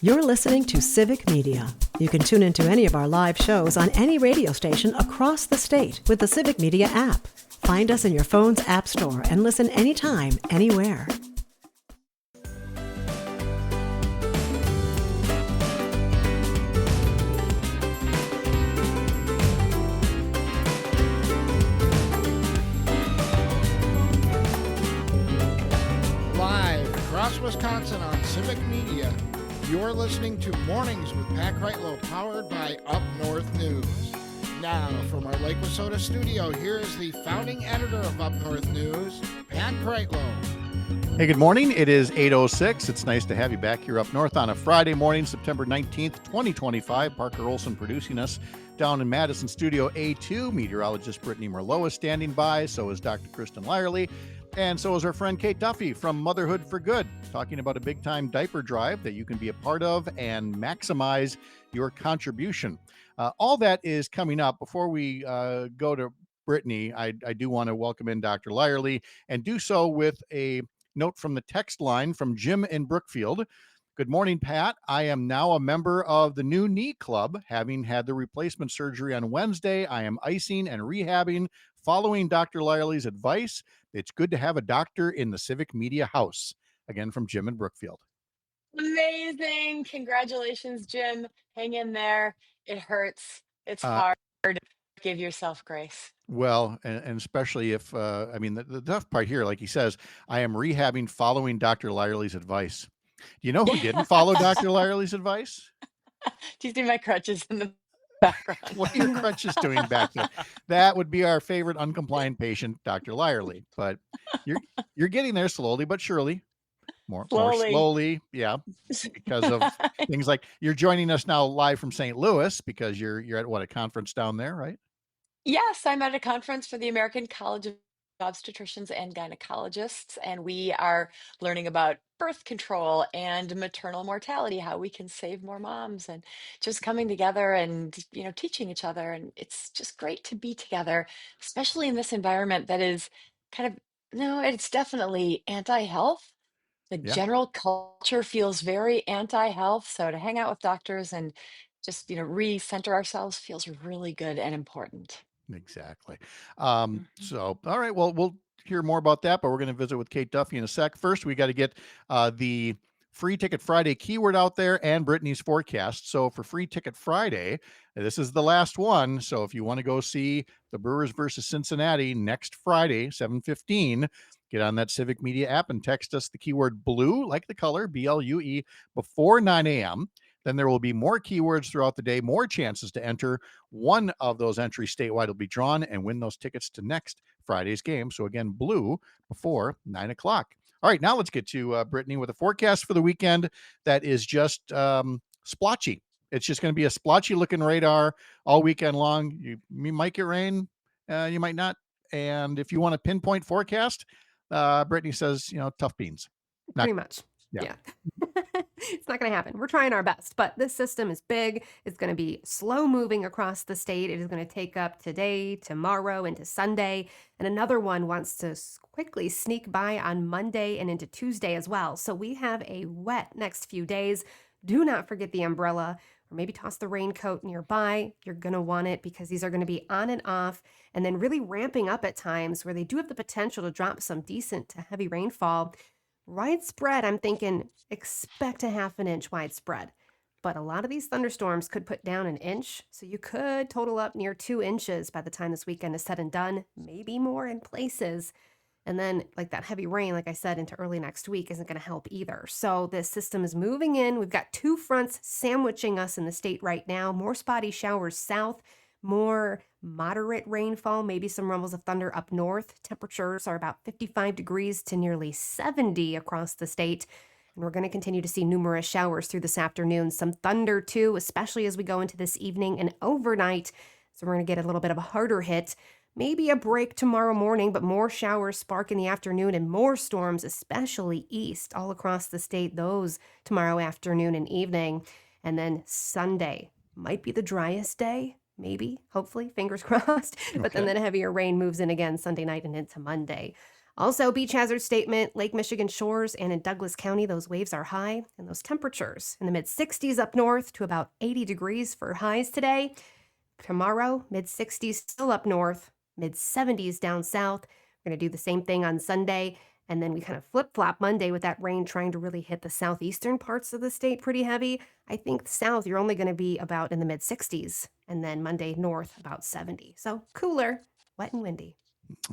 You're listening to Civic Media. You can tune into any of our live shows on any radio station across the state with the Civic Media app. Find us in your phone's app store and listen anytime, anywhere. Live across Wisconsin on Civic Media, you're listening to Mornings with Pat Kreitlow, powered by Up North News. Now, from our Lake Wissota studio, here is the founding editor of Up North News, Pat Kreitlow. Hey, good morning. It is 8:06. It's nice to have you back here up north on a Friday morning, September 19th, 2025. Parker Olson producing us down in Madison Studio A2. Meteorologist Brittany Merlo is standing by. So is Dr. Kristen Lyerly. And so is our friend Kate Duffy from Motherhood for Good, talking about a big-time diaper drive that you can be a part of and maximize your contribution. All that is coming up. Before we go to Brittany, I do want to welcome in Dr. Lyerly and do so with a note from the text line from Jim in Brookfield. Good morning, Pat. I am now a member of the New Knee Club. Having had the replacement surgery on Wednesday, I am icing and rehabbing, following Dr. Lyerly's advice. It's good to have a doctor in the Civic Media house. Again, from Jim in Brookfield. Amazing. Congratulations, Jim. Hang in there. It hurts. It's hard. Give yourself grace. Well, and especially if, the tough part here, like he says, I am rehabbing following Dr. Lyerly's advice. Do you know who didn't follow Dr. Lyerly's advice? Do you see my crutches in the background? What are your crutches doing back there? That would be our favorite uncompliant patient, Dr. Lyerly. But you're getting there slowly but surely. More slowly, yeah, because of things like you're joining us now live from St. Louis because you're at a conference down there, right? Yes, I'm at a conference for the American College of Obstetricians and Gynecologists, and we are learning about birth control and maternal mortality, how we can save more moms, and just coming together and teaching each other. And it's just great to be together, especially in this environment that is kind of no, it's definitely anti-health. The Yeah, general culture feels very anti-health, so to hang out with doctors and just recenter ourselves feels really good and important. exactly. Mhm. So, all right, well, we'll hear more about that, but we're going to visit with Kate Duffy in a sec. First, we got to get the Free Ticket Friday keyword out there and Brittany's forecast. So for Free Ticket Friday, this is the last one. So if you want to go see the Brewers versus Cincinnati next Friday, 7:15, get on that Civic Media app and text us the keyword blue, like the color, BLUE, before 9 a.m. Then there will be more keywords throughout the day, more chances to enter. One of those entries statewide will be drawn and win those tickets to next Friday's game. So again, blue before 9 o'clock. All right, now let's get to Brittany with a forecast for the weekend that is just splotchy. It's just going to be a splotchy looking radar all weekend long. You might get rain, you might not. And if you want a pinpoint forecast, Brittany says, tough beans. Not, Pretty much. yeah. Yeah. It's not going to happen. We're trying our best, but this system is big. It's going to be slow moving across the state. It is going to take up today, tomorrow, into Sunday. And another one wants to quickly sneak by on Monday and into Tuesday as well. So we have a wet next few days. Do not forget the umbrella or maybe toss the raincoat nearby. You're going to want it because these are going to be on and off and then really ramping up at times where they do have the potential to drop some decent to heavy rainfall. Widespread, I'm thinking expect a half an inch widespread. But a lot of these thunderstorms could put down an inch, so you could total up near 2 inches by the time this weekend is said and done, maybe more in places. And then, like that heavy rain, like I said, into early next week isn't going to help either. So this system is moving in. We've got two fronts sandwiching us in the state right now. More spotty showers south, more moderate rainfall, maybe some rumbles of thunder up north. Temperatures are about 55 degrees to nearly 70 across the state. And we're going to continue to see numerous showers through this afternoon. Some thunder too, especially as we go into this evening and overnight. So we're going to get a little bit of a harder hit. Maybe a break tomorrow morning, but more showers spark in the afternoon and more storms, especially east all across the state, those tomorrow afternoon and evening. And then Sunday might be the driest day. Maybe, hopefully, fingers crossed. But then Okay. that heavier rain moves in again Sunday night and into Monday. Also, beach hazard statement, Lake Michigan shores and in Douglas County, those waves are high and those temperatures in the mid 60s up north to about 80 degrees for highs today. Tomorrow, mid 60s still up north, mid 70s down south. We're going to do the same thing on Sunday. And then we kind of flip flop Monday with that rain trying to really hit the southeastern parts of the state pretty heavy. I think south, you're only going to be about in the mid 60s. And then Monday, north, about 70. So cooler, wet and windy.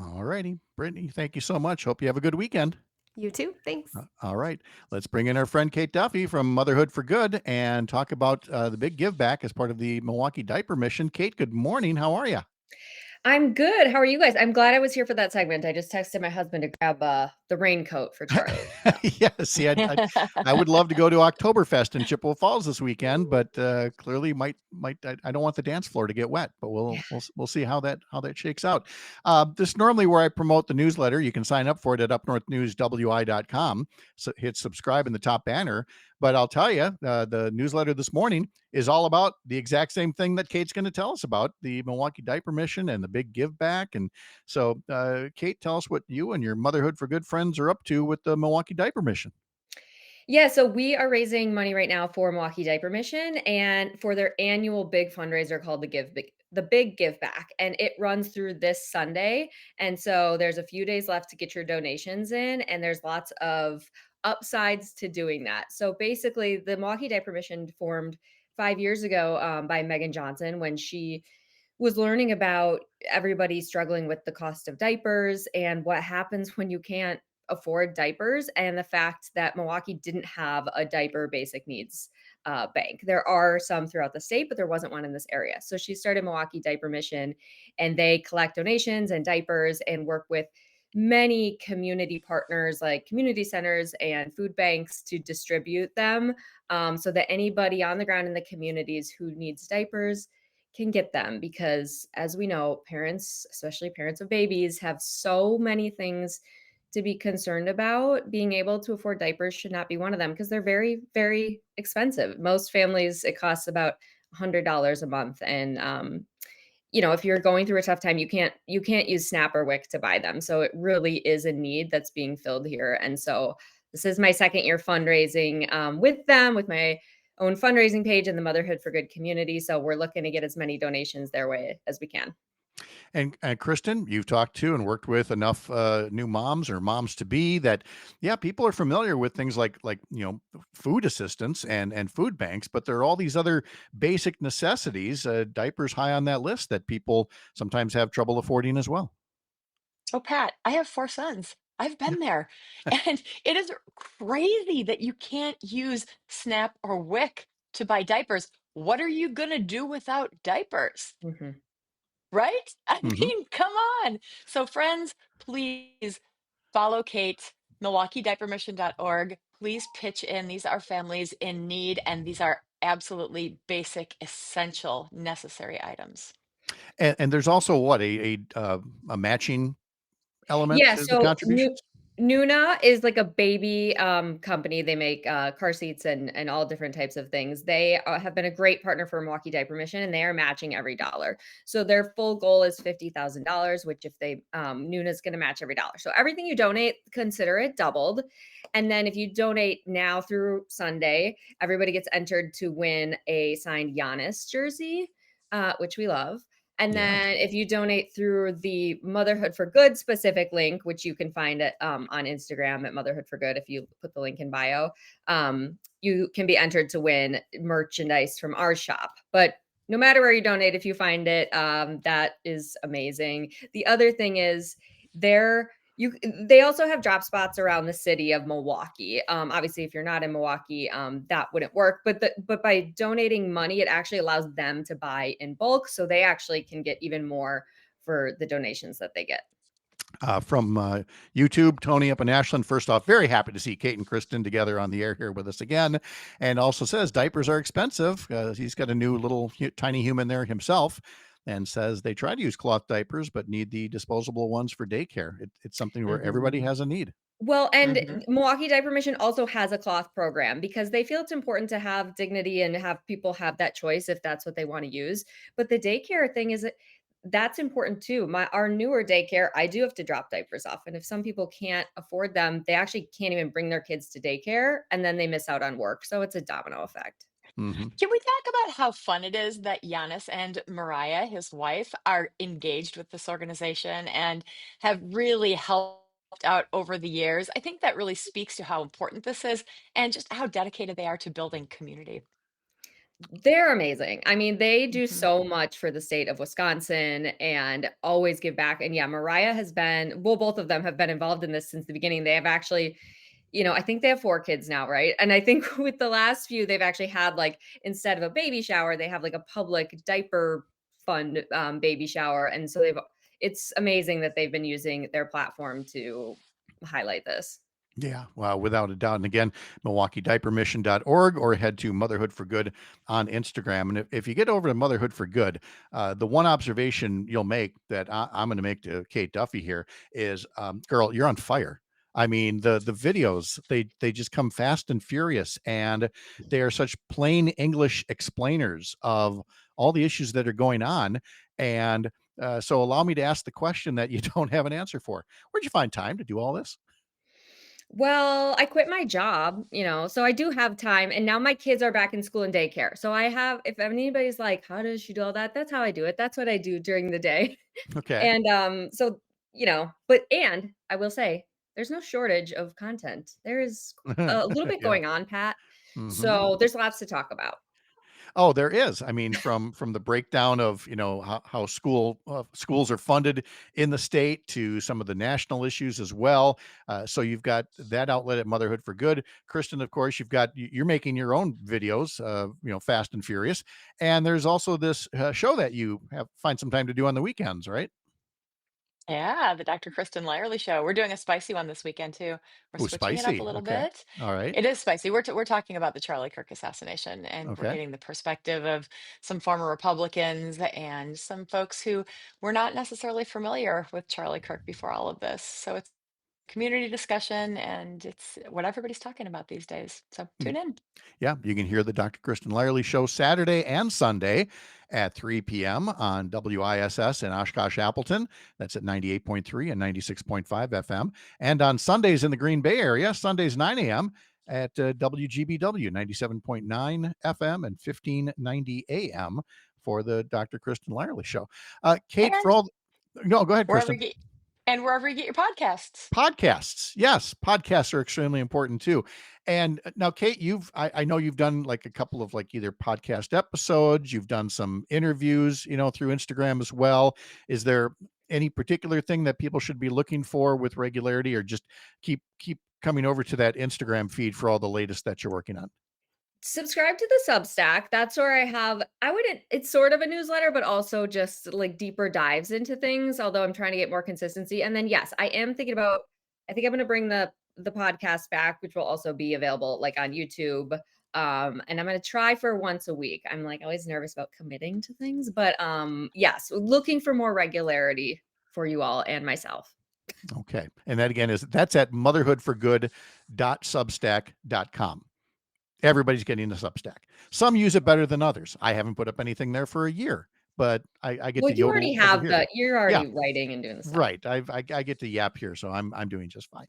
All righty. Brittany, thank you so much. Hope you have a good weekend. You too. Thanks. All right. Let's bring in our friend Kate Duffy from Motherhood for Good and talk about the big give back as part of the Milwaukee Diaper Mission. Kate, good morning. How are you? I'm good. How are you guys? I'm glad I was here for that segment. I just texted my husband to grab the raincoat for Charlie. Yeah, see, I would love to go to Oktoberfest in Chippewa Falls this weekend, but clearly I don't want the dance floor to get wet. But we'll see how that shakes out. This is normally where I promote the newsletter. You can sign up for it at upnorthnewswi.com. So hit subscribe in the top banner. But I'll tell you, the newsletter this morning is all about the exact same thing that Kate's going to tell us about, the Milwaukee Diaper Mission and the big give back. And so, Kate, tell us what you and your Motherhood for Good friends are up to with the Milwaukee Diaper Mission. Yeah, so we are raising money right now for Milwaukee Diaper Mission and for their annual big fundraiser called the Big Give Back, and it runs through this Sunday. And so there's a few days left to get your donations in, and there's lots of upsides to doing that. So basically, the Milwaukee Diaper Mission formed 5 years ago by Megan Johnson when she was learning about everybody struggling with the cost of diapers and what happens when you can't afford diapers, and the fact that Milwaukee didn't have a diaper basic needs bank. There are some throughout the state, but there wasn't one in this area. So she started Milwaukee Diaper Mission, and they collect donations and diapers and work with many community partners like community centers and food banks to distribute them, so that anybody on the ground in the communities who needs diapers can get them. Because as we know, parents, especially parents of babies, have so many things to be concerned about. Being able to afford diapers should not be one of them because they're very, very expensive. Most families, it costs about $100 a month. And if you're going through a tough time, you can't use SNAP or WIC to buy them. So it really is a need that's being filled here. And so this is my second year fundraising with them, with my own fundraising page and the Motherhood for Good community. So we're looking to get as many donations their way as we can. And Kristen, you've talked to and worked with enough new moms or moms to be that, yeah, people are familiar with things like food assistance and food banks, but there are all these other basic necessities, diapers high on that list that people sometimes have trouble affording as well. Oh, Pat, I have 4 sons. I've been there. And it is crazy that you can't use SNAP or WIC to buy diapers. What are you going to do without diapers? Mhm. Right? I Hmm. mean, come on. So, friends, please follow Kate, MilwaukeeDiaperMission.org. Please pitch in. These are families in need, and these are absolutely basic, essential, necessary items. And there's also a matching element Yeah, to the so contributions. Nuna is like a baby company. They make car seats and all different types of things. They have been a great partner for Milwaukee Diaper Mission, and they are matching every dollar. So their full goal is $50,000, which if they Nuna's going to match every dollar. So everything you donate, consider it doubled. And then if you donate now through Sunday, everybody gets entered to win a signed Giannis jersey, which we love. And Yeah. then if you donate through the Motherhood for Good specific link, which you can find it on Instagram at Motherhood for Good, if you put the link in bio, you can be entered to win merchandise from our shop. But no matter where you donate, if you find it, that is amazing. The other thing is they also have drop spots around the city of Milwaukee. Obviously, if you're not in Milwaukee, that wouldn't work. But by donating money, it actually allows them to buy in bulk, so they actually can get even more for the donations that they get. From YouTube, Tony up in Ashland. First off, very happy to see Kate and Kristen together on the air here with us again. And also says diapers are expensive. He's got a new little tiny human there himself and says they try to use cloth diapers, but need the disposable ones for daycare. It's something where everybody Mhm. has a need. Well, and Mhm. Milwaukee Diaper Mission also has a cloth program because they feel it's important to have dignity and have people have that choice if that's what they want to use. But the daycare thing is that's important too. Our newer daycare, I do have to drop diapers off. And if some people can't afford them, they actually can't even bring their kids to daycare and then they miss out on work. So it's a domino effect. Hmm. Can we talk about how fun it is that Giannis and Mariah, his wife, are engaged with this organization and have really helped out over the years? I think that really speaks to how important this is and just how dedicated they are to building community. They're amazing. I mean, they do Mhm. so much for the state of Wisconsin and always give back. And yeah, Mariah has been, well, both of them have been involved in this since the beginning. They have actually, I think they have 4 kids now, right? And I think with the last few, they've actually had like, instead of a baby shower, they have like a public diaper fund baby shower. And so it's amazing that they've been using their platform to highlight this. Yeah, well, without a doubt. And again, MilwaukeeDiaperMission.org or head to Motherhood for Good on Instagram. And if you get over to Motherhood for Good, the one observation you'll make that I'm going to make to Kate Duffy here is, girl, you're on fire. I mean, the videos, they just come fast and furious, and they are such plain English explainers of all the issues that are going on. And so allow me to ask the question that you don't have an answer for. Where'd you find time to do all this? Well, I quit my job, so I do have time. And now my kids are back in school and daycare. So I have, if anybody's like, how does she do all that? That's how I do it. That's what I do during the day. Okay. And so, and I will say, there's no shortage of content. There is a little bit Yeah. going on, Pat. Mhm. So there's lots to talk about. Oh, there is. I mean, from the breakdown of, how schools are funded in the state to some of the national issues as well. So you've got that outlet at Motherhood for Good. Kristen, of course, you're making your own videos, Fast and Furious. And there's also this show that you find some time to do on the weekends, right? Yeah, the Dr. Kristen Lyerly show. We're doing a spicy one this weekend too. We're Oh, switching it up a spicy. little Okay. bit. All right. It is spicy. We're talking about the Charlie Kirk assassination, and we're Okay. getting the perspective of some former Republicans and some folks who were not necessarily familiar with Charlie Kirk before all of this. So it's community discussion, and it's what everybody's talking about these days. So tune in. Yeah, you can hear the Dr. Kristen Lyerly show Saturday and Sunday at 3 p.m. on WISS in Oshkosh Appleton. That's at 98.3 and 96.5 FM. And on Sundays in the Green Bay area, Sundays 9 a.m. at WGBW 97.9 FM and 1590 AM for the Dr. Kristen Lyerly show. Kate, And no, go ahead, wherever Kristen. you get, and wherever you get your podcasts. Podcasts. Yes, podcasts are extremely important too. And now, Kate, I know you've done like a couple of like either podcast episodes, you've done some interviews, through Instagram as well. Is there any particular thing that people should be looking for with regularity, or just keep coming over to that Instagram feed for all the latest that you're working on? Subscribe to the Substack. That's where I wouldn't, it's sort of a newsletter, but also just like deeper dives into things, although I'm trying to get more consistency. And then, yes, I am thinking about, I think I'm going to bring the podcast back, which will also be available like on YouTube. And I'm going to try for once a week. I'm like always nervous about committing to things, but yes, looking for more regularity for you all and myself. Okay. And that again that's at motherhoodforgood.substack.com. Everybody's getting a Substack. Some use it better than others. I haven't put up anything there for a year, but I get Well, to you already yodel over have here. you're Yeah, already writing and doing the stuff. right. I get to yap here, so I'm doing just fine.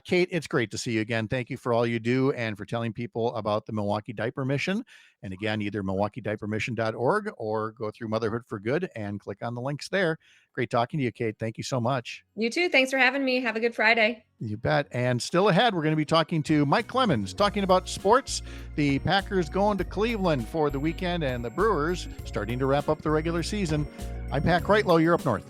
Kate, it's great to see you again. Thank you for all you do and for telling people about the Milwaukee Diaper Mission. And again, either MilwaukeeDiaperMission.org or go through Motherhood for Good and click on the links there. Great talking to you, Kate. Thank you so much. You too. Thanks for having me. Have a good Friday. You bet. And still ahead, we're going to be talking to Mike Clemens, talking about sports. The Packers going to Cleveland for the weekend, and the Brewers starting to wrap up the regular season. I'm Pat Kreitlow. You're up north.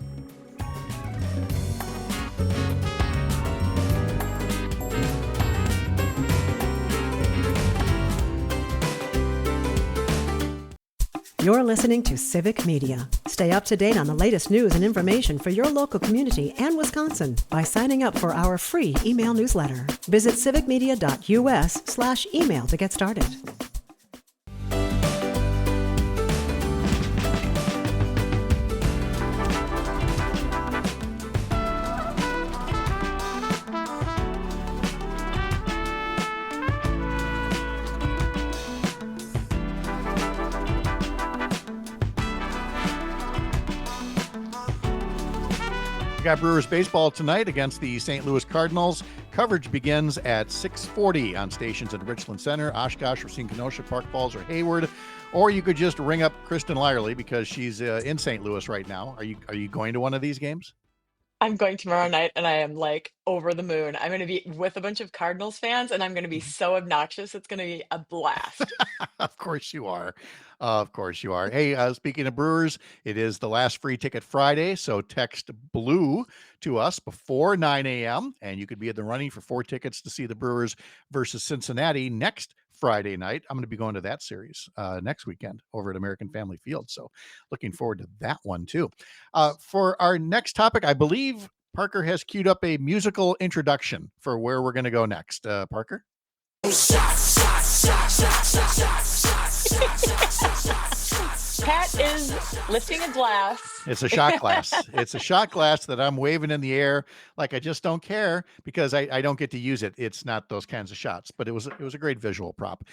You're listening to Civic Media. Stay up to date on the latest news and information for your local community and Wisconsin by signing up for our free email newsletter. Visit civicmedia.us/email to get started. We got Brewers baseball tonight against the St. Louis Cardinals. Coverage begins at 6:40 on stations in Richland Center, Oshkosh, Racine, Kenosha, Park Falls, or Hayward. Or you could just ring up Kristen Lyerly because she's in St. Louis right now. Are you going to one of these games? I'm going tomorrow night and I am like over the moon. I'm going to be with a bunch of Cardinals fans and I'm going to be so obnoxious. It's going to be a blast. Of course you are. Of course you are. Hey, speaking of Brewers, it is the last free ticket Friday. So text blue to us before 9 a.m. and you could be in the running for 4 tickets to see the Brewers versus Cincinnati next Friday night. I'm going to be going to that series next weekend over at American Family Field. So looking forward to that one too. For our next topic, I believe Parker has queued up a musical introduction for where we're going to go next. Parker? Pat is lifting a glass. It's a shot glass. It's a shot glass that I'm waving in the air like I just don't care because I don't get to use it. It's not those kinds of shots, but it was a great visual prop.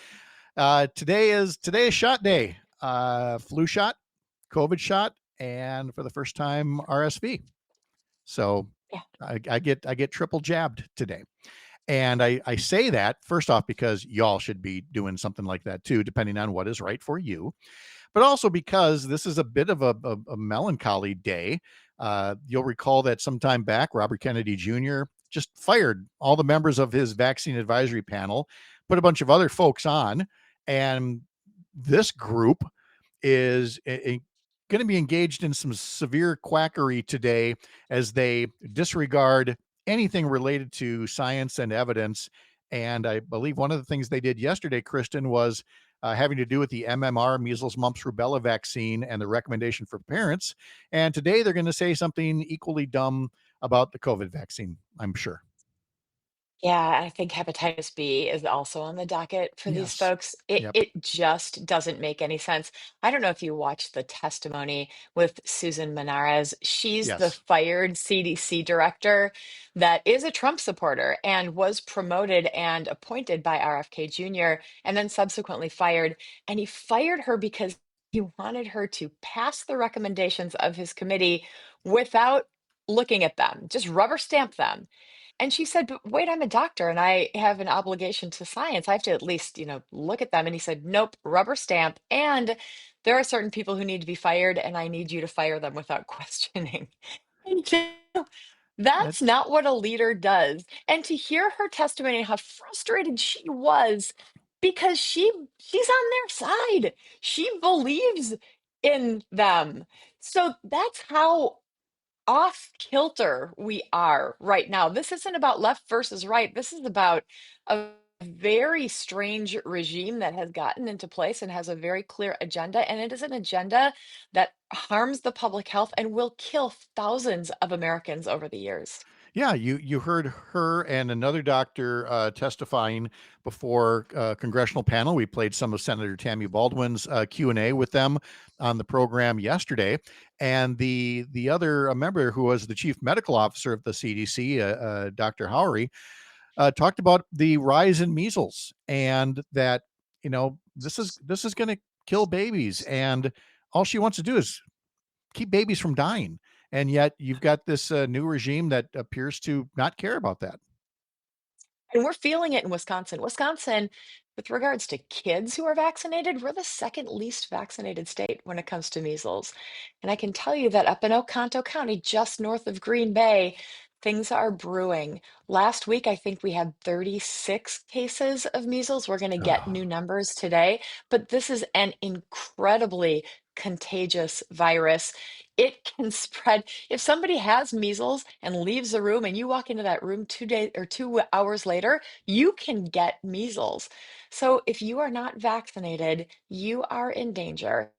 Today is shot day. Flu shot, COVID shot, and for the first time RSV. So Yeah. I get triple jabbed today. And I say that first off because y'all should be doing something like that too, depending on what is right for you, but also because this is a bit of a melancholy day. You'll recall that sometime back, Robert Kennedy Jr. just fired all the members of his vaccine advisory panel, put a bunch of other folks on, and this group is going to be engaged in some severe quackery today as they disregard anything related to science and evidence. And I believe one of the things they did yesterday, Kristen, was having to do with the MMR, measles, mumps, rubella vaccine and the recommendation for parents. And today they're going to say something equally dumb about the COVID vaccine, I'm sure. Yeah, I think hepatitis B is also on the docket for these Yes. folks. It Yep. it just doesn't make any sense. I don't know if you watched the testimony with Susan Menarez. She's the Yes. fired CDC director that is a Trump supporter and was promoted and appointed by RFK Jr. and then subsequently fired. And he fired her because he wanted her to pass the recommendations of his committee without looking at them, just rubber stamp them. And she said, "But wait, I'm a doctor and I have an obligation to science. I have to at least, look at them." And he said, "Nope, rubber stamp. And there are certain people who need to be fired, and I need you to fire them without questioning." And that's That's not what a leader does. And to hear her testimony, how frustrated she was because she's on their side. She believes in them. So that's how off kilter we are right now. This isn't about left versus right. This is about a very strange regime that has gotten into place and has a very clear agenda. And it is an agenda that harms the public health and will kill thousands of Americans over the years. Yeah, you heard her and another doctor testifying before a congressional panel. We played some of Senator Tammy Baldwin's Q&A with them on the program yesterday, and the other member who was the chief medical officer of the CDC, Dr. Howery, talked about the rise in measles and that this is going to kill babies, and all she wants to do is keep babies from dying. And yet you've got this new regime that appears to not care about that. And we're feeling it in Wisconsin. Wisconsin, with regards to kids who are vaccinated, we're the second least vaccinated state when it comes to measles. And I can tell you that up in Oconto County, just north of Green Bay, things are brewing. Last week, I think we had 36 cases of measles. We're going to get Oh, new numbers today, but this is an incredibly contagious virus. It can spread. If somebody has measles and leaves the room and you walk into that room 2 days or 2 hours later, you can get measles. So if you are not vaccinated, you are in danger.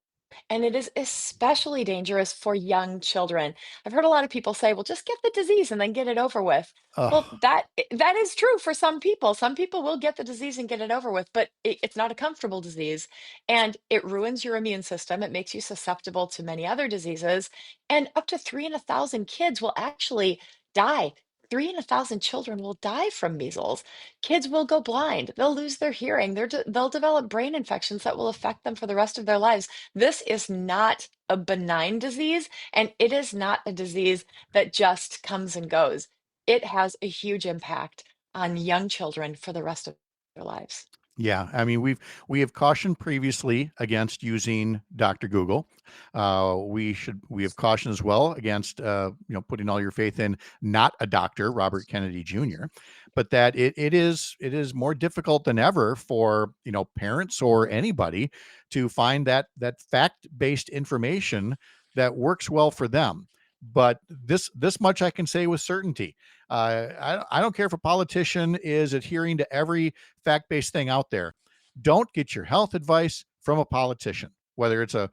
And it is especially dangerous for young children. I've heard a lot of people say, "Well, just get the disease and then get it over with." Well, oh, that is true for some people. Some people will get the disease and get it over with, but it's not a comfortable disease, and it ruins your immune system. It makes you susceptible to many other diseases, and up to 3 in 1,000 kids will actually die 3 in 1,000 children will die from measles. Kids will go blind. They'll lose their hearing. They'll develop brain infections that will affect them for the rest of their lives. This is not a benign disease, and it is not a disease that just comes and goes. It has a huge impact on young children for the rest of their lives. Yeah, I mean, we have cautioned previously against using Dr. Google. We have cautioned as well against putting all your faith in not a doctor, Robert Kennedy Jr., but that it is more difficult than ever for parents or anybody to find that fact-based information that works well for them. But this much I can say with certainty. I don't care if a politician is adhering to every fact-based thing out there. Don't get your health advice from a politician, whether it's a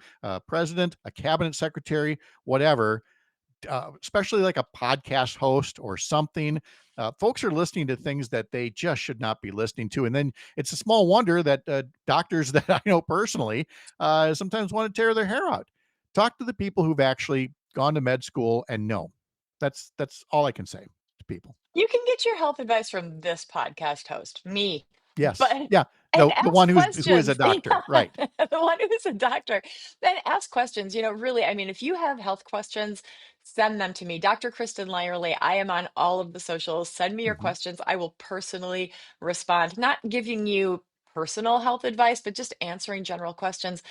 president, a cabinet secretary, whatever. Especially like a podcast host or something. Folks are listening to things that they just should not be listening to, and then it's a small wonder that doctors that I know personally sometimes want to tear their hair out. Talk to the people who've actually gone to med school and know. That's all I can say to people. You can get your health advice from this podcast host, me, Yes. but Yeah. and The ask one who is a questions. doctor. Yeah, Right. the one who's a doctor. Then ask questions. Really, I mean, if you have health questions, send them to me. Dr. Kristen Lyerly, I am on all of the socials. Send me your Hmm. questions. I will personally respond, not giving you personal health advice, but just answering general questions.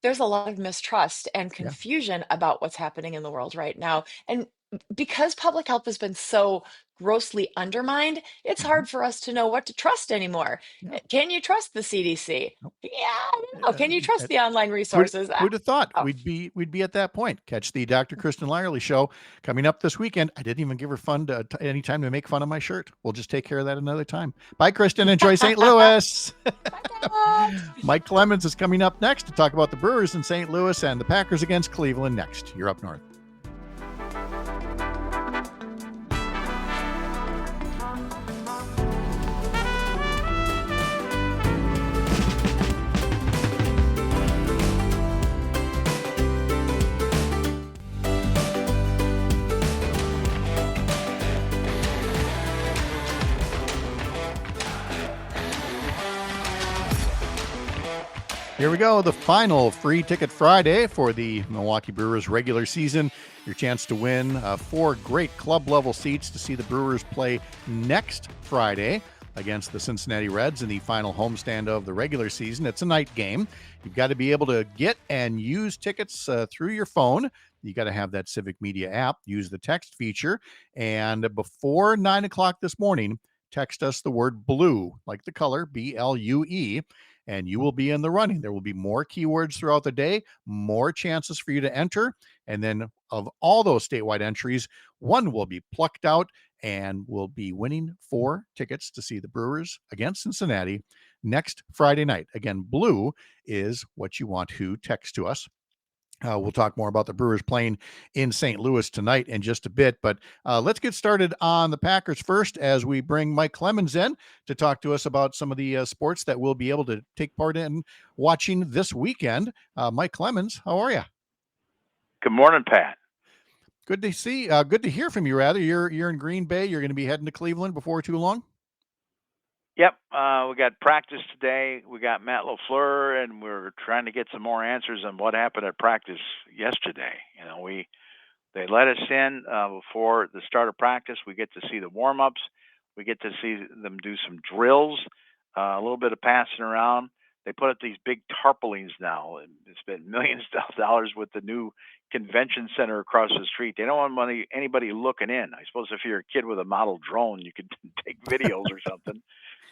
There's a lot of mistrust and Yeah. confusion about what's happening in the world right now. And because public health has been so grossly undermined, it's Hmm. hard for us to know what to trust anymore. Yeah. Can you trust the CDC? Nope. Yeah, I don't know. Uh, Can you trust the online resources? Who'd have thought Oh, we'd be at that point? Catch the Dr. Kristen Lyerly show coming up this weekend. I didn't even give her any time to make fun of my shirt. We'll just take care of that another time. Bye, Kristen. Enjoy St. Louis. bye, guys. Mike Clemens is coming up next to talk about the Brewers in St. Louis and the Packers against Cleveland next. You're up north. Here we go, the final Free Ticket Friday for the Milwaukee Brewers regular season. Your chance to win 4 great club level seats to see the Brewers play next Friday against the Cincinnati Reds in the final homestand of the regular season. It's a night game. You've got to be able to get and use tickets through your phone. You got to have that Civic Media app, use the text feature, and before 9 o'clock this morning, text us the word blue, like the color, BLUE, and you will be in the running. There will be more keywords throughout the day, more chances for you to enter. And then of all those statewide entries, one will be plucked out and will be winning 4 tickets to see the Brewers against Cincinnati next Friday night. Again, blue is what you want to text to us. We'll talk more about the Brewers playing in St. Louis tonight in just a bit, but let's get started on the Packers first as we bring Mike Clemens in to talk to us about some of the sports that we'll be able to take part in watching this weekend. Mike Clemens, how are you? Good morning, Pat. Good to see. Good to hear from you. Rather, you're in Green Bay. You're going to be heading to Cleveland before too long. Yep, we got practice today. We got Matt LaFleur, and we're trying to get some more answers on what happened at practice yesterday. They let us in before the start of practice. We get to see the warm-ups. We get to see them do some drills, a little bit of passing around. They put up these big tarpaulins now and spent millions of dollars with the new convention center across the street. They don't want anybody looking in. I suppose if you're a kid with a model drone, you could take videos or something.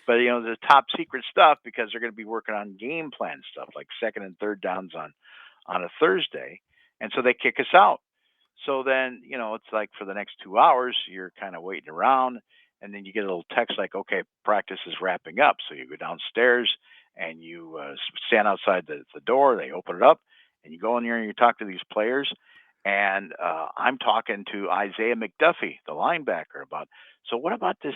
But the top secret stuff, because they're going to be working on game plan stuff like second and third downs on a Thursday, and so they kick us out. So then it's like for the next 2 hours you're kind of waiting around, and then you get a little text like, okay, practice is wrapping up. So you go downstairs and you stand outside the door. They open it up, and you go in there and you talk to these players. And I'm talking to Isaiah McDuffie, the linebacker, about, so what about this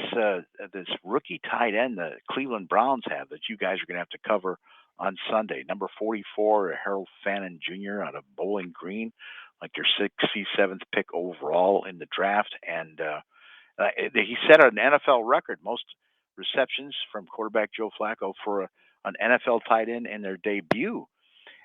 rookie tight end the Cleveland Browns have that you guys are going to have to cover on Sunday? Number 44, Harold Fannin Jr. out of Bowling Green, like your 67th pick overall in the draft. And He set an NFL record, most receptions from quarterback Joe Flacco for an NFL tight end in their debut.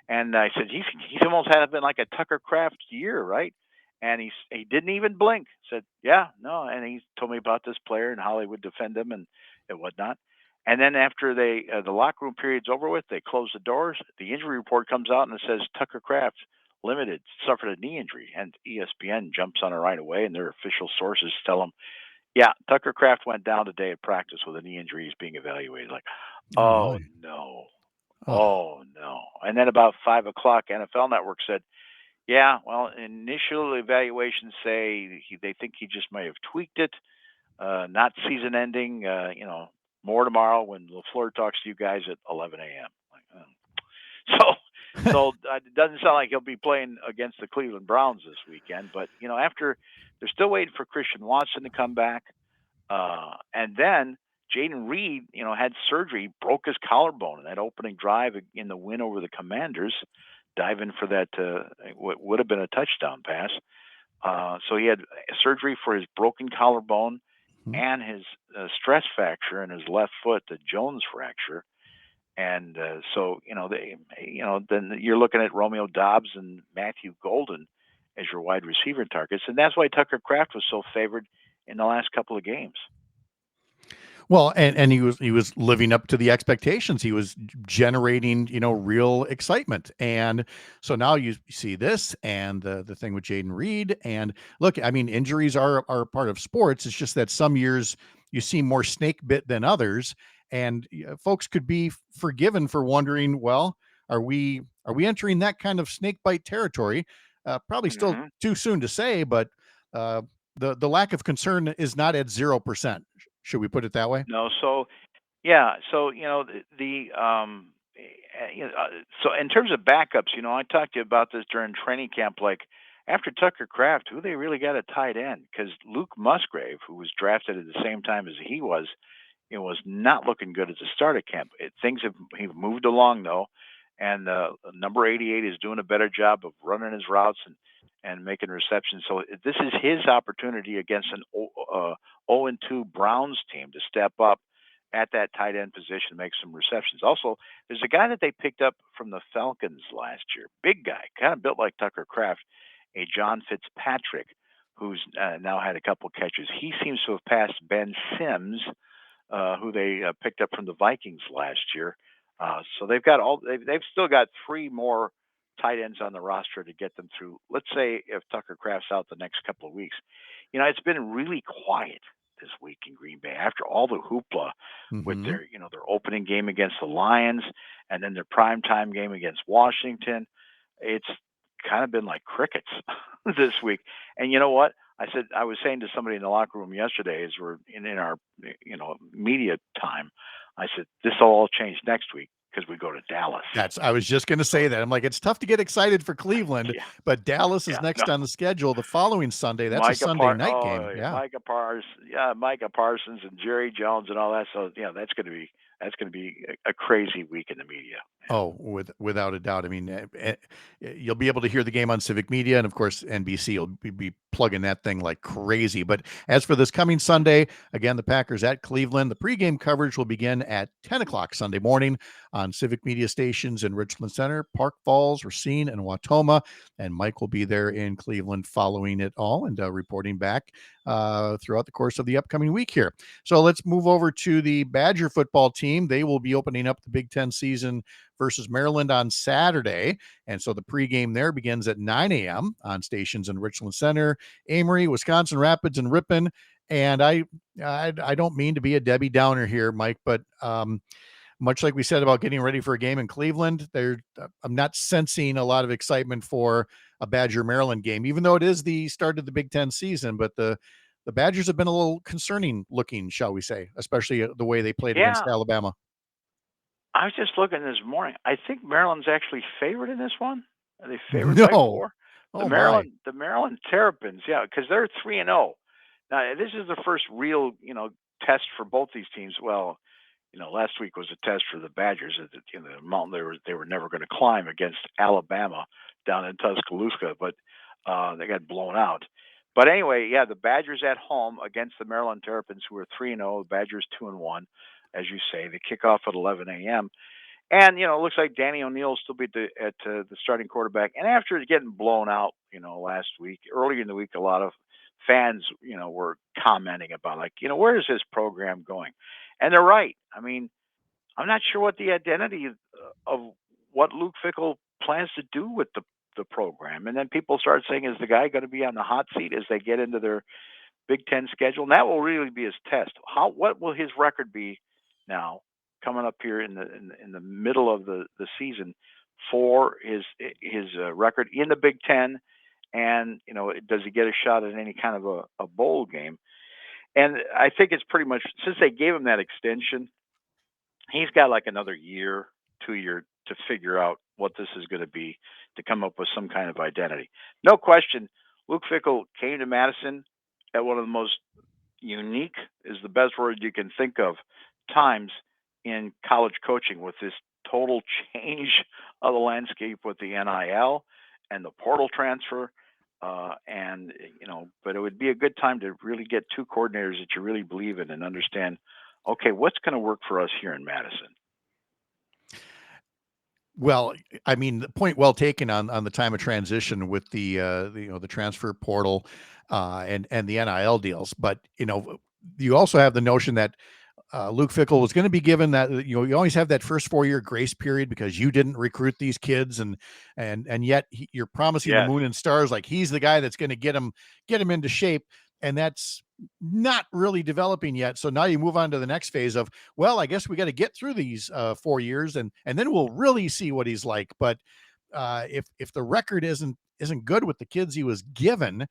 And I said, he's almost had been like a Tucker Kraft year, right? And he didn't even blink. Said, yeah, no. And he told me about this player and how they would defend him and whatnot. And then after the locker room period's over with, they close the doors. The injury report comes out and it says Tucker Kraft limited suffered a knee injury, and ESPN jumps on it right away, and their official sources tell them, yeah, Tucker Kraft went down today at practice with a knee injury. He's being evaluated. Like, Oh oh my. no. Oh, Oh no! And then about 5 o'clock, NFL Network said, "Yeah, well, initial evaluations say they think he just may have tweaked it, not season-ending. More tomorrow when LaFleur talks to you guys at 11 a.m." Like, so it doesn't sound like he'll be playing against the Cleveland Browns this weekend. But after they're still waiting for Christian Watson to come back, and then Jaden Reed, had surgery, broke his collarbone in that opening drive in the win over the Commanders, diving for that what would have been a touchdown pass. So he had surgery for his broken collarbone and his stress fracture in his left foot, the Jones fracture. And then you're looking at Romeo Doubs and Matthew Golden as your wide receiver targets, and that's why Tucker Kraft was so favored in the last couple of games. well, and he was living up to the expectations. He was generating, real excitement. And so now you see this and the thing with Jaden Reed. And look, I mean, injuries are part of sports. It's just that some years you see more snake bit than others. And folks could be forgiven for wondering, well, are we entering that kind of snake bite territory? Probably still Mm-hmm. too soon to say, but the lack of concern is not at 0%. Should we put it that way? No, so yeah, so so in terms of backups, I talked to you about this during training camp. Like after Tucker Kraft, who they really got at tight end? Because Luke Musgrave, who was drafted at the same time as he was, was not looking good at the start of camp. Things have moved along though, and number 88 is doing a better job of running his routes and making receptions. So this is his opportunity against an 0-2 Browns team to step up at that tight end position, make some receptions. Also, there's a guy that they picked up from the Falcons last year, big guy, kind of built like Tucker Kraft, a John Fitzpatrick, who's now had a couple catches. He seems to have passed Ben Sims, who they picked up from the Vikings last year. So they've still got 3 more tight ends on the roster to get them through. Let's say if Tucker Kraft's out the next couple of weeks, it's been really quiet this week in Green Bay after all the hoopla with their opening game against the Lions and then their primetime game against Washington. It's kind of been like crickets this week. And you know what? I was saying to somebody in the locker room yesterday as we're in our media time, I said, this will all change next week because we go to Dallas. I was just going to say that. I'm like, it's tough to get excited for Cleveland, Yeah. but Dallas is next on the schedule the following Sunday. That's a Sunday night game. Yeah. Micah Parsons and Jerry Jones and all that. So that's going to be a crazy week in the media. Oh, without a doubt. I mean, you'll be able to hear the game on Civic Media, and of course, NBC will be plugging that thing like crazy. But as for this coming Sunday, again, the Packers at Cleveland, the pregame coverage will begin at 10 o'clock Sunday morning on Civic Media stations in Richland Center, Park Falls, Racine, and Wautoma. And Mike will be there in Cleveland following it all and reporting back throughout the course of the upcoming week here. So let's move over to the Badger football team. They will be opening up the Big Ten season versus Maryland on Saturday. And so the pregame there begins at 9 a.m. on stations in Richland Center, Amory, Wisconsin Rapids, and Ripon. And I don't mean to be a Debbie Downer here, Mike, but much like we said about getting ready for a game in Cleveland, I'm not sensing a lot of excitement for a Badger Maryland game, even though it is the start of the Big Ten season. But the Badgers have been a little concerning looking, shall we say, especially the way they played against Alabama. I was just looking this morning. I think Maryland's actually favored in this one. Are they favored by 4? The Maryland Terrapins, because they're 3-0. Now this is the first real, test for both these teams. Well, last week was a test for the Badgers at the mountain they were never going to climb against Alabama down in Tuscaloosa, but they got blown out. But anyway, yeah, the Badgers at home against the Maryland Terrapins, who are 3-0. The Badgers 2-1, as you say. They kick off at 11 a.m. And it looks like Danny O'Neil will still be at the starting quarterback. And after getting blown out, last week, earlier in the week, a lot of fans, were commenting about like, where is this program going? And they're right. I mean, I'm not sure what the identity of what Luke Fickle plans to do with the program. And then people start saying, is the guy going to be on the hot seat as they get into their Big Ten schedule? And that will really be his test. What will his record be now coming up here in the middle of the season for his record in the Big Ten? And does he get a shot at any kind of a bowl game? And I think it's pretty much, since they gave him that extension, he's got like another year, 2 year to figure out what this is going to be, to come up with some kind of identity. No question, Luke Fickle came to Madison at one of the most unique, is the best word you can think of, times in college coaching, with this total change of the landscape with the NIL and the portal transfer. But it would be a good time to really get two coordinators that you really believe in and understand, okay, what's going to work for us here in Madison? Well, I mean, the point well taken on the time of transition with the the transfer portal and the NIL deals. But you also have the notion that Luke Fickle was going to be given that, you always have that first 4-year grace period because you didn't recruit these kids, and yet you're promising the Yes. moon and stars, like he's the guy that's going to get him into shape, and that's not really developing yet. So now you move on to the next phase of, well, I guess we got to get through these 4 years, and then we'll really see what he's like. But if the record isn't good with the kids he was given,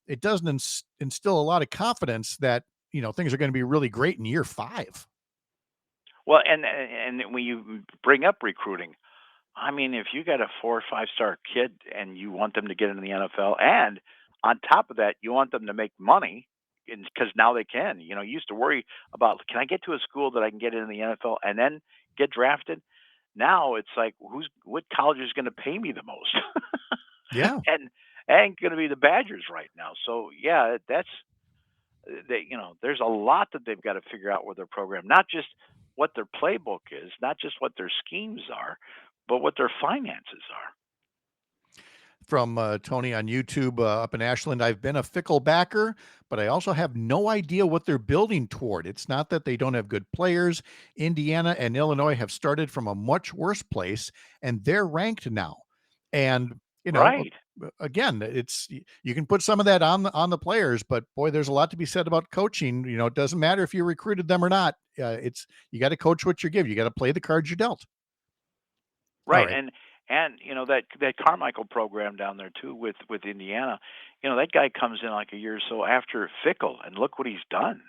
it doesn't instill a lot of confidence that things are going to be really great in year 5. Well, and when you bring up recruiting, I mean, if you got a 4 or 5 star kid and you want them to get into the NFL, and on top of that, you want them to make money, because now they can. You used to worry about, can I get to a school that I can get into the NFL and then get drafted? Now it's like, what college is going to pay me the most? Yeah. And ain't going to be the Badgers right now. So yeah, there's a lot that they've got to figure out with their program, not just what their playbook is, not just what their schemes are, but what their finances are. From Tony on YouTube up in Ashland, I've been a Fickle backer, but I also have no idea what they're building toward. It's not that they don't have good players. Indiana and Illinois have started from a much worse place, and they're ranked now. And Right. again, it's, you can put some of that on the players, but boy, there's a lot to be said about coaching. It doesn't matter if you recruited them or not. You got to coach what you give. You got to play the cards you're dealt. Right. Right. And that Carmichael program down there too with Indiana, that guy comes in like a year or so after Fickle, and look what he's done.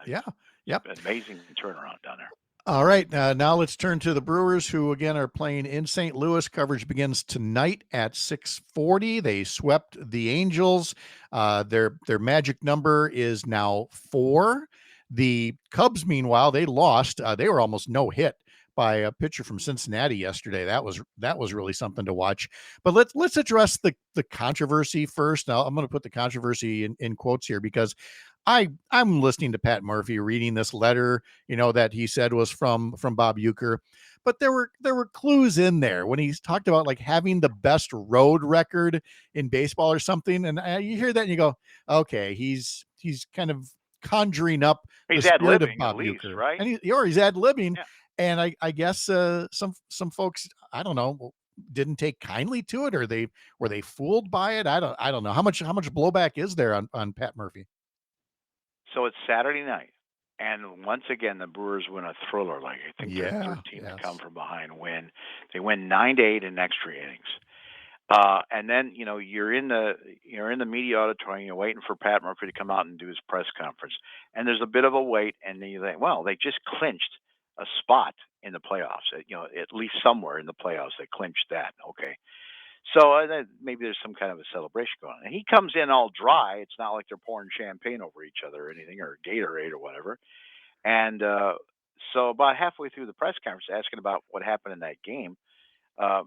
Yeah. Yep. Amazing turnaround down there. All right. Now let's turn to the Brewers, who again are playing in St. Louis. Coverage begins tonight at 6:40. They swept the Angels. Their magic number is now 4. The Cubs, meanwhile, they lost. They were almost no hit by a pitcher from Cincinnati yesterday. That was really something to watch. But let's address the controversy first. Now I'm going to put the controversy in quotes here, because I'm listening to Pat Murphy reading this letter, that he said was from Bob Uecker, but there were clues in there when he's talked about like having the best road record in baseball or something. And you hear that and you go, okay, he's kind of conjuring up He's the spirit of ad-libbing, Bob at least, Uecker, right? and he's ad-libbing. Yeah. And I guess some folks, I don't know, didn't take kindly to it, or were they fooled by it? I don't know. How much blowback is there on Pat Murphy? So it's Saturday night, and once again the Brewers win a thriller. Like, I think they're 13th come from behind win. They win 9-8 in extra innings. And then you're in the media auditorium, you're waiting for Pat Murphy to come out and do his press conference, and there's a bit of a wait, and then you think, well, they just clinched a spot in the playoffs. At least somewhere in the playoffs they clinched that. Okay, so then maybe there's some kind of a celebration going on. And he comes in all dry. It's not like they're pouring champagne over each other or anything, or Gatorade or whatever. And so about halfway through the press conference, asking about what happened in that game,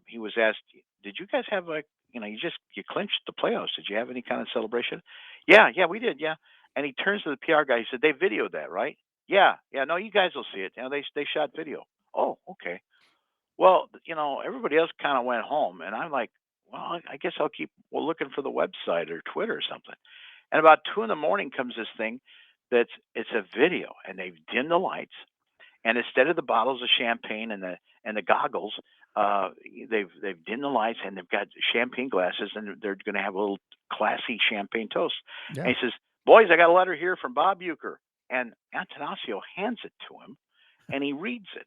he was asked, "Did you guys have you clinched the playoffs? Did you have any kind of celebration?" Yeah, yeah, we did, yeah. And he turns to the PR guy. He said, "They videoed that, right?" Yeah, yeah. No, you guys will see it. They shot video. Oh, okay. Well, everybody else kind of went home, and I'm like, well, I guess I'll keep looking for the website or Twitter or something. And about 2 in the morning comes this thing it's a video, and they've dimmed the lights, and instead of the bottles of champagne and the goggles, uh, they've dimmed the lights, and they've got champagne glasses, and they're going to have a little classy champagne toast. Yeah. And he says, "Boys, I got a letter here from Bob Euchre," and Antanasio hands it to him, and he reads it,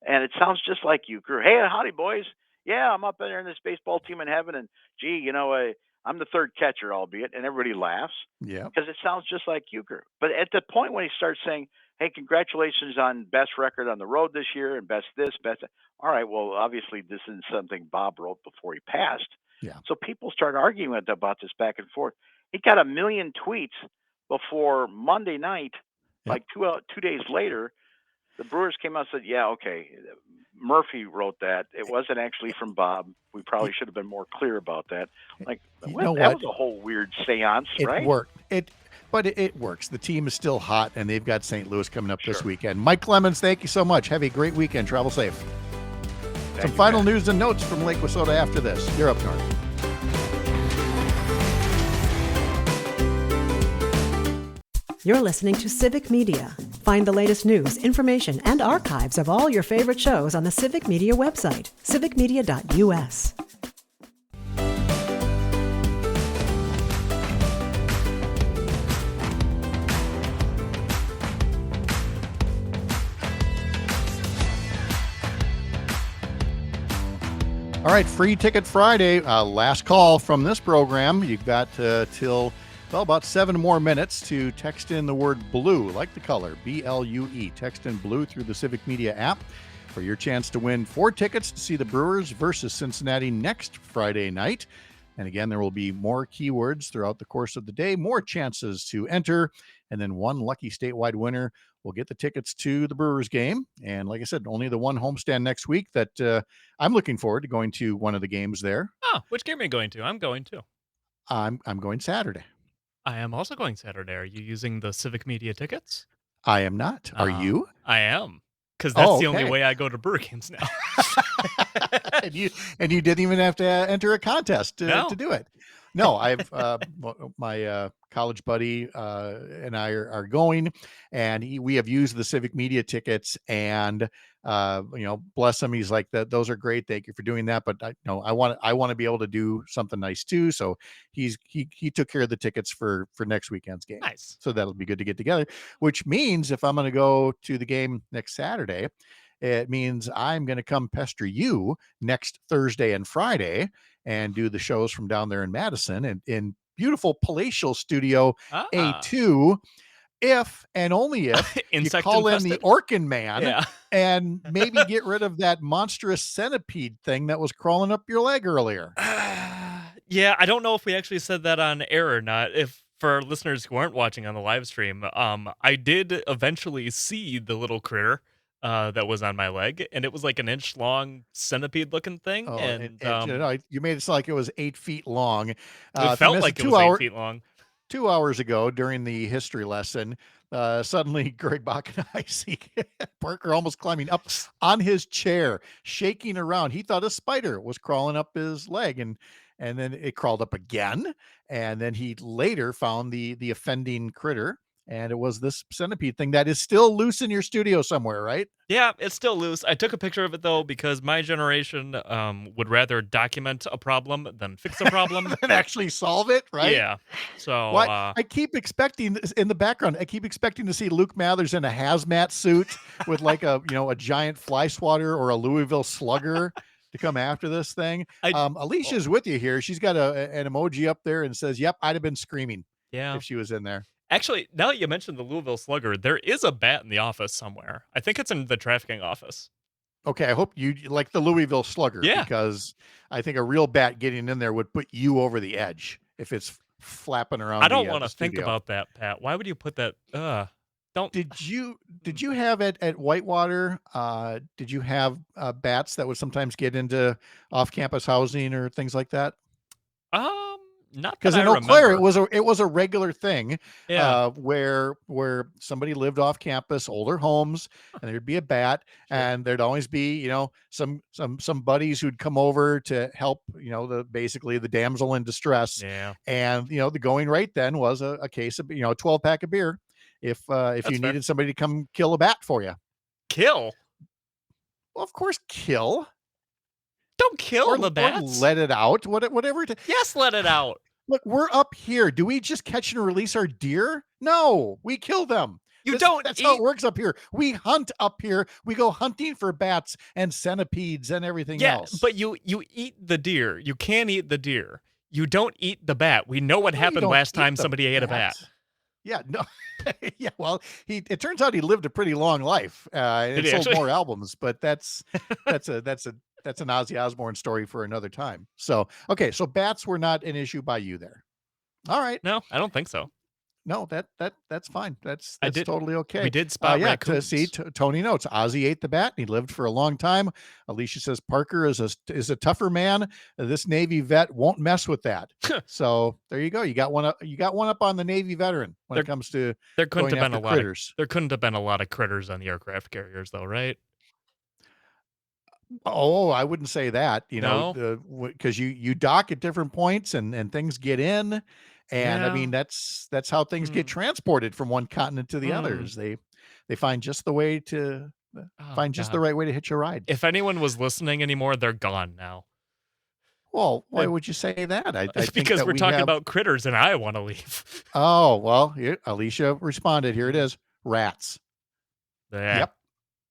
and it sounds just like Euchre. "Hey, howdy, boys. Yeah, I'm up there in this baseball team in heaven, and gee, I'm the third catcher, albeit," and everybody laughs Yeah. because it sounds just like Euchre. But at the point when he starts saying, "Hey, congratulations on best record on the road this year and best this, best that," all right, well, obviously this isn't something Bob wrote before he passed. Yeah. So people start arguing about this back and forth. He got a million tweets before Monday night, Yep. like 2 days later. The Brewers came out and said, "Yeah, okay, Murphy wrote that. It wasn't actually from Bob. We probably should have been more clear about that." Like, You what? know That what? was a whole weird seance, It right? worked. But it works. The team is still hot, and they've got St. Louis coming up this Sure. weekend. Mike Clemens, thank you so much. Have a great weekend. Travel safe. Thank Some you, final Pat. news and notes from Lake Wissota after this. You're up north. You're listening to Civic Media. Find the latest news, information, and archives of all your favorite shows on the Civic Media website, civicmedia.us. All right, Free Ticket Friday. Last call from this program. You've got till about 7 more minutes to text in the word blue, like the color, BLUE. Text in blue through the Civic Media app for your chance to win 4 tickets to see the Brewers versus Cincinnati next Friday night. And again, there will be more keywords throughout the course of the day, more chances to enter, and then one lucky statewide winner will get the tickets to the Brewers game. And like I said, only the one homestand next week that I'm looking forward to going to one of the games there. Oh, which game are you going to? I'm going to. I'm going Saturday. I am also going Saturday. Are you using the Civic Media tickets? I am not. Are you? I am. Because that's Oh, the only okay. way I go to Brewer games now. and you didn't even have to enter a contest No. to do it. No, I've my college buddy and I are going, and we have used the Civic Media tickets, and bless him, he's like, that those are great, thank you for doing that, but I want to be able to do something nice too. So he took care of the tickets for next weekend's game. Nice. So that'll be good to get together, which means if I'm going to go to the game next Saturday, it means I'm going to come pester you next Thursday and Friday and do the shows from down there in Madison and in beautiful palatial studio Ah. A2, if and only if you Insect call in the infested. Orkin Man Yeah. and maybe get rid of that monstrous centipede thing that was crawling up your leg earlier. Yeah, I don't know if we actually said that on air or not. If for our listeners who aren't watching on the live stream, I did eventually see the little critter that was on my leg, and it was like an inch long centipede looking thing. Oh, and you made it sound like it was 8 feet long. it If you felt missed like it the was 8 2-hour feet long. 2 hours ago during the history lesson, suddenly Greg Bach and I see Parker almost climbing up on his chair, shaking around. He thought a spider was crawling up his leg, and then it crawled up again. And then he later found the offending critter, and it was this centipede thing that is still loose in your studio somewhere, right? Yeah, it's still loose. I took a picture of it though because my generation would rather document a problem than fix a problem. And actually solve it, right? Yeah. So Well, I keep expecting in the background. I keep expecting to see Luke Mathers in a hazmat suit with like a giant fly swatter or a Louisville Slugger to come after this thing. Alicia's with you here. She's got an emoji up there and says, "Yep, I'd have been screaming yeah. if she was in there." Actually, now that you mentioned the Louisville Slugger, there is a bat in the office somewhere. I think it's in the trafficking office. Okay, I hope you like the Louisville Slugger, Yeah. because I think a real bat getting in there would put you over the edge if it's flapping around. I don't want want to think about that, Pat. Why would you put that? Don't. Did you have at Whitewater? Did you have bats that would sometimes get into off-campus housing or things like that? Um, Not Because that in I Eau Claire, remember. it was a regular thing, Yeah, where somebody lived off campus, older homes, and there'd be a bat, sure. and there'd always be, some buddies who'd come over to help, basically the damsel in distress, Yeah, and the going rate then was a case of, a 12 pack of beer, if you that's fair. needed somebody to come kill a bat for you. Kill? Well, of course, kill Don't kill the or bats. let it out, whatever. Yes, let it out. Look, we're up here. Do we just catch and release our deer? No, we kill them. You don't That's how eat. it works up here. We hunt up here. We go hunting for bats and centipedes and everything Yeah, else. but you eat the deer. You can eat the deer. You don't eat the bat. We know what No, you happened don't last eat time the somebody ate a bat. Yeah, no. Yeah, well, it turns out he lived a pretty long life, and Did he sold actually? more albums, but that's an Ozzy Osbourne story for another time. So, okay, so bats were not an issue by you there. All right. No, I don't think so. No, that's fine. That's I did. totally okay. We did spot Yeah, raccoons. Tony notes Ozzy ate the bat and he lived for a long time. Alicia says Parker is a tougher man. This Navy vet won't mess with that. So there you go. You got one up on the Navy veteran when it comes to There couldn't going have been after a lot critters. there couldn't have been a lot of critters on the aircraft carriers, though, right? Oh, I wouldn't say that, No? because you dock at different points and things get in. And I Yeah. mean, that's how things get Mm. transported from one continent to the others. They find just the way to Oh, find just the God. right way to hitch a ride. If anyone was listening anymore, they're gone now. Well, why Uh, would you say that? I It's think because that we're we talking have. about critters and I want to leave. Oh, well, here, Alicia responded. Here it is. Rats. Yeah. Yep.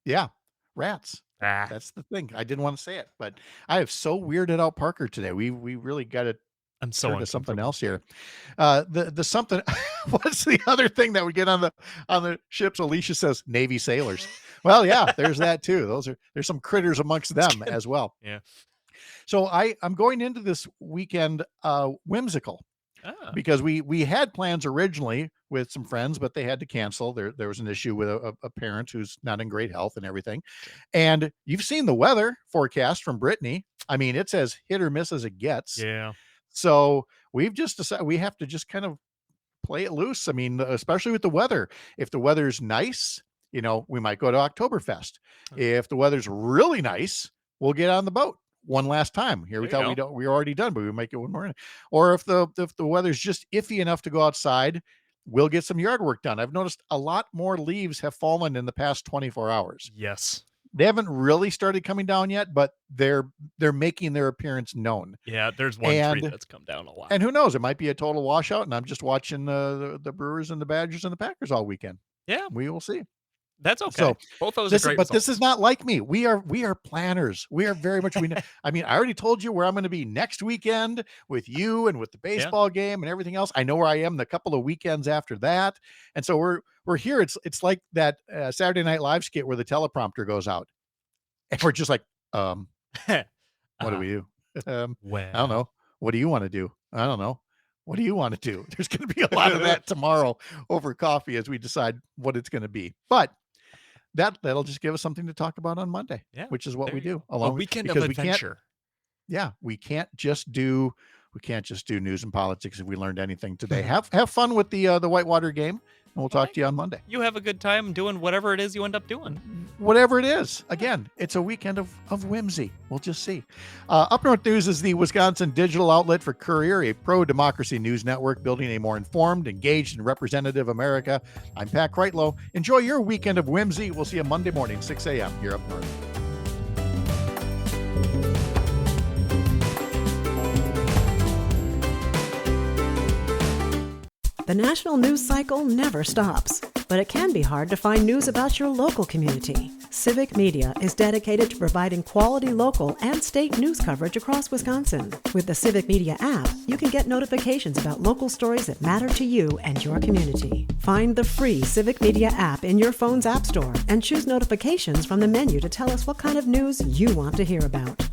Yeah. Rats. Ah. That's the thing. I didn't want to say it, but I have so weirded out Parker today. We really got to I'm so turn to something uncomfortable. else here. The something. What's the other thing that we get on the ships? Alicia says Navy sailors. Well, yeah, there's that too. There's some critters amongst them as well. Yeah. So I'm going into this weekend whimsical Ah. because we had plans originally with some friends, but they had to cancel. There was an issue with a parent who's not in great health and everything. And you've seen the weather forecast from Brittany. I mean, it's as hit or miss as it gets. Yeah. So we've just decided we have to just kind of play it loose. I mean, especially with the weather. If the weather's nice, we might go to Oktoberfest. If the weather's really nice, we'll get on the boat one last time. Here we There you thought we're already done, but we might get one more in. Or if the weather's just iffy enough to go outside, we'll get some yard work done. I've noticed a lot more leaves have fallen in the past 24 hours. Yes. They haven't really started coming down yet, but they're making their appearance known. Yeah, there's one tree And that's come down a lot. and who knows? It might be a total washout, and I'm just watching the Brewers and the Badgers and the Packers all weekend. Yeah, We will see. that's okay. So Both those are this, great but this results. is not like me. We are planners. We are very much. I mean, I already told you where I'm going to be next weekend with you and with the baseball game and everything else. I know where I am the couple of weekends after that, and so we're here. It's like that Saturday Night Live skit where the teleprompter goes out, and we're just like, what do we do? I Well, don't know. What do you want to do? I don't know. What do you want to do? There's going to be a lot of that tomorrow over coffee as we decide what it's going to be. But that'll just give us something to talk about on Monday, Yeah, which is what there we you do. go. A weekend of because we can't, adventure. we can't just do news and politics. If we learned anything today, have fun with the Whitewater game, and we'll talk to you on Monday. You have a good time doing whatever it is you end up doing. Whatever it is. Again, it's a weekend of whimsy. We'll just see. Up North News is the Wisconsin digital outlet for Courier, a pro-democracy news network building a more informed, engaged, and representative America. I'm Pat Kreitlow. Enjoy your weekend of whimsy. We'll see you Monday morning, 6 a.m. here up north. The national news cycle never stops, but it can be hard to find news about your local community. Civic Media is dedicated to providing quality local and state news coverage across Wisconsin. With the Civic Media app, you can get notifications about local stories that matter to you and your community. Find the free Civic Media app in your phone's app store and choose notifications from the menu to tell us what kind of news you want to hear about.